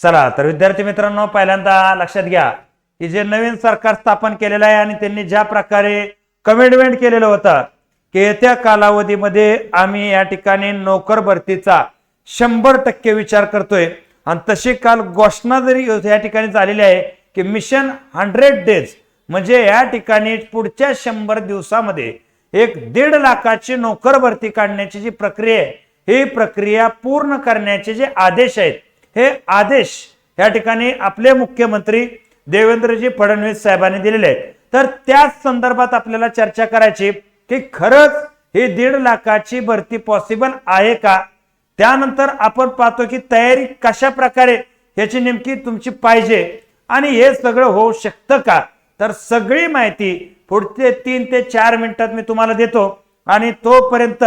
चला तर विद्यार्थी मित्रांनो, पहिल्यांदा लक्षात घ्या की जे नवीन सरकार स्थापन केलेलं आहे आणि त्यांनी ज्या प्रकारे कमिटमेंट केलेलं होतं की येत्या कालावधीमध्ये आम्ही या ठिकाणी नोकर भरतीचा 100% विचार करतोय आणि तशी काल घोषणा जरी या ठिकाणी झालेली आहे की मिशन 100 डेज म्हणजे या ठिकाणी पुढच्या 100 दिवसामध्ये 1.5 लाखाची नोकर भरती काढण्याची जी प्रक्रिया आहे, ही प्रक्रिया पूर्ण करण्याचे जे आदेश आहेत, हे आदेश या ठिकाणी आपले मुख्यमंत्री देवेंद्रजी फडणवीस साहेबांनी दिलेले आहेत. तर त्याच संदर्भात आपल्याला चर्चा करायची की खरंच ही 1.5 लाखाची भरती पॉसिबल आहे का. त्यानंतर आपण पाहतो की तयारी कशा प्रकारे याची नेमकी तुमची पाहिजे आणि हे सगळं होऊ शकतं का. तर सगळी माहिती पुढचे 3 ते 4 मिनिटात मी तुम्हाला देतो आणि तोपर्यंत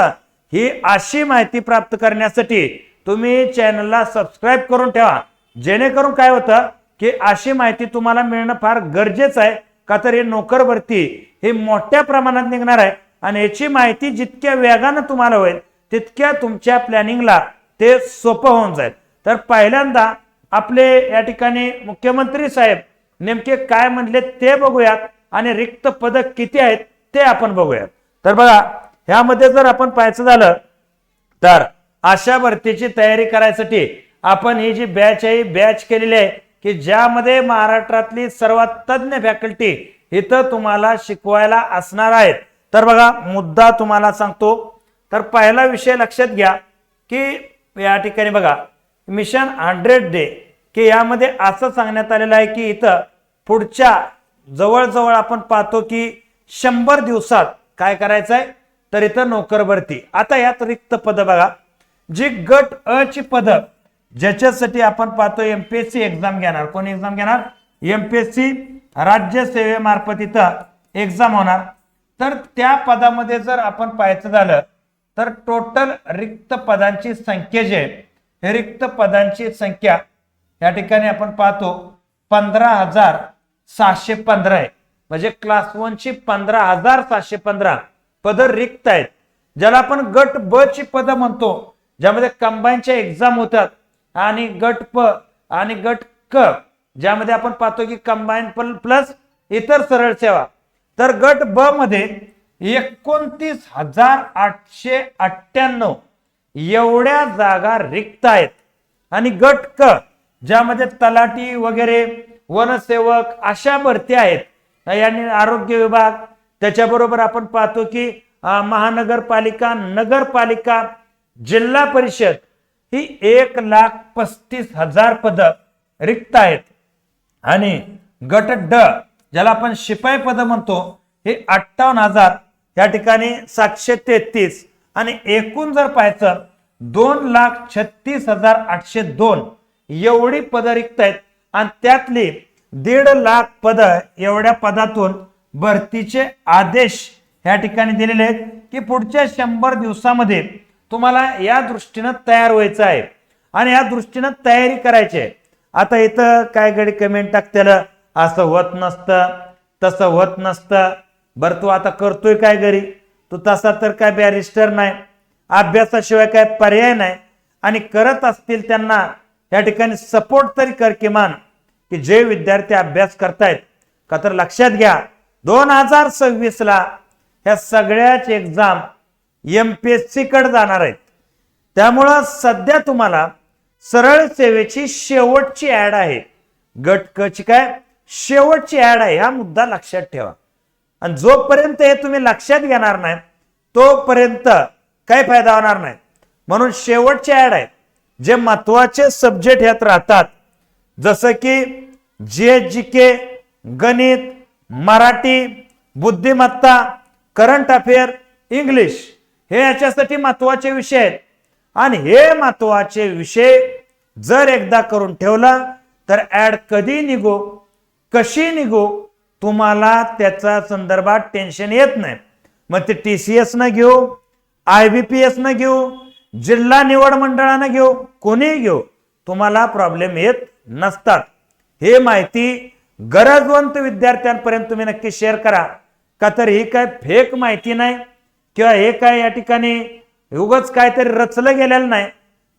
ही अशी माहिती प्राप्त करण्यासाठी तुम्ही चॅनलला सबस्क्राईब करून ठेवा, जेणेकरून काय होतं की अशी माहिती तुम्हाला मिळणं फार गरजेचं आहे. का तर हे नोकर भरती हे मोठ्या प्रमाणात निघणार आहे आणि याची माहिती जितक्या वेगानं तुम्हाला होईल तितक्या तुमच्या प्लॅनिंगला ते सोपं होऊन जाईल. तर पहिल्यांदा आपले या ठिकाणी मुख्यमंत्री साहेब नेमके काय म्हणले ते बघूयात आणि रिक्त पद किती आहेत ते आपण बघूयात. तर बघा, ह्यामध्ये जर आपण पाहायचं झालं तर अशा भरतीची तयारी करायसाठी आपण ही जी बॅच आहे बॅच केलेली आहे की ज्यामध्ये महाराष्ट्रातली सर्वात तज्ञ फॅकल्टी इथं तुम्हाला शिकवायला असणार आहेत. तर बघा, मुद्दा तुम्हाला सांगतो. तर पहिला विषय लक्षात घ्या की या ठिकाणी बघा मिशन 100 डे की यामध्ये असं सांगण्यात आलेलं आहे की इथं पुढच्या जवळजवळ आपण पाहतो की 100 दिवसात काय करायचं आहे, तर इथं नोकर भरती. आता यात रिक्त पद बघा, जी गट अ ची पद ज्याच्यासाठी आपण पाहतो एमपीएससी एक्झाम घेणार. कोण एक्झाम घेणार? एमपीएससी राज्य सेवेमार्फत इथं एक्झाम होणार. तर त्या पदामध्ये जर आपण पाहायचं झालं तर टोटल रिक्त पदांची संख्या जी आहे, हे रिक्त पदांची संख्या या ठिकाणी आपण पाहतो 15,715 आहे. म्हणजे क्लास 1 ची 15,715 पद रिक्त आहेत. ज्याला आपण गट ब ची पद म्हणतो, ज्यामध्ये कंबाईनच्या एक्झाम होतात, आणि गट प आणि गट क ज्यामध्ये आपण पाहतो की कंबाईन प्लस इतर सरळ सेवा. तर गट ब मध्ये 29,898 एवढ्या जागा रिक्त आहेत. आणि गट क ज्यामध्ये तलाठी वगैरे वनसेवक अशा भरती आहेत, यांनी आरोग्य विभाग, त्याच्याबरोबर आपण पाहतो की महानगरपालिका, नगरपालिका, जिल्हा परिषद ही 1,35,000 पद रिक्त आहेत. आणि गट ड ज्याला आपण शिपाई पद म्हणतो, हे 58,000 या ठिकाणी 733. आणि एकूण जर पाहायचं 2,36,802 एवढी पद रिक्त आहेत. आणि त्यातली 1.5 लाख पद एवढ्या पदातून भरतीचे आदेश या ठिकाणी दिलेले आहेत की पुढच्या 100 दिवसामध्ये तुम्हाला या दृष्टीनं तयार व्हायचं आहे आणि या दृष्टीनं तयारी करायची आहे. आता इथं काय गडी कमेंट टाकतेल, असं होत नसतं, तसं होत नसतं. बरं, तू आता करतोय काय घरी? तू तसा तर काय बॅरिस्टर नाही, अभ्यासाशिवाय काय पर्याय नाही. आणि करत असतील त्यांना या ठिकाणी सपोर्ट तरी कर किमान, की जे विद्यार्थी अभ्यास करतायत. का तर लक्षात घ्या 2026 ला ह्या सगळ्याच एक्झाम एमपीएससी कडे जाणार आहेत. त्यामुळं सध्या तुम्हाला सरळ सेवेची शेवटची ऍड आहे, गट क ची काय शेवटची ऍड आहे, हा मुद्दा लक्षात ठेवा. आणि जोपर्यंत हे तुम्ही लक्षात घेणार नाही तोपर्यंत काही फायदा होणार नाही. म्हणून शेवटची ऍड आहे. जे महत्वाचे सब्जेक्ट यात राहतात, जसं की जीएचजीके, गणित, मराठी, बुद्धिमत्ता, करंट अफेअर, इंग्लिश, हे याच्यासाठी महत्वाचे विषय आहेत. आणि हे महत्वाचे विषय जर एकदा करून ठेवला तर ऍड कधी निघो, कशी निघो, तुम्हाला त्याचा संदर्भात टेन्शन येत नाही. मग ते TCS न घेऊ, IBPS न घेऊ, जिल्हा निवड मंडळानं घेऊ, कोणी घेऊ, तुम्हाला प्रॉब्लेम येत नसतात. हे माहिती गरजवंत विद्यार्थ्यांपर्यंत तुम्ही नक्की शेअर करा. का तर ही काय फेक माहिती नाही किंवा हे काय या ठिकाणी उगाच काहीतरी रचलं गेलेलं नाही.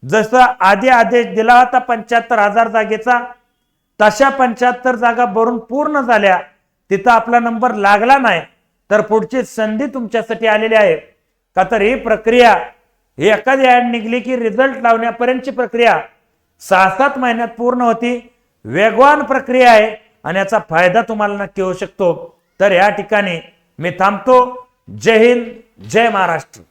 जसं आधी आदेश दिला होता 75,000 जागेचा, तशा 75 जागा भरून पूर्ण झाल्या, तिथं आपला नंबर लागला नाही, तर पुढची संधी तुमच्यासाठी आलेली आहे का? तर ही प्रक्रिया, ही एखादी ऍड निघली की रिझल्ट लावण्यापर्यंतची प्रक्रिया 6-7 महिन्यात पूर्ण होती. वेगवान प्रक्रिया आहे आणि याचा फायदा तुम्हाला नक्की होऊ शकतो. तर या ठिकाणी मी थांबतो. जय हिंद, जय महाराष्ट्र.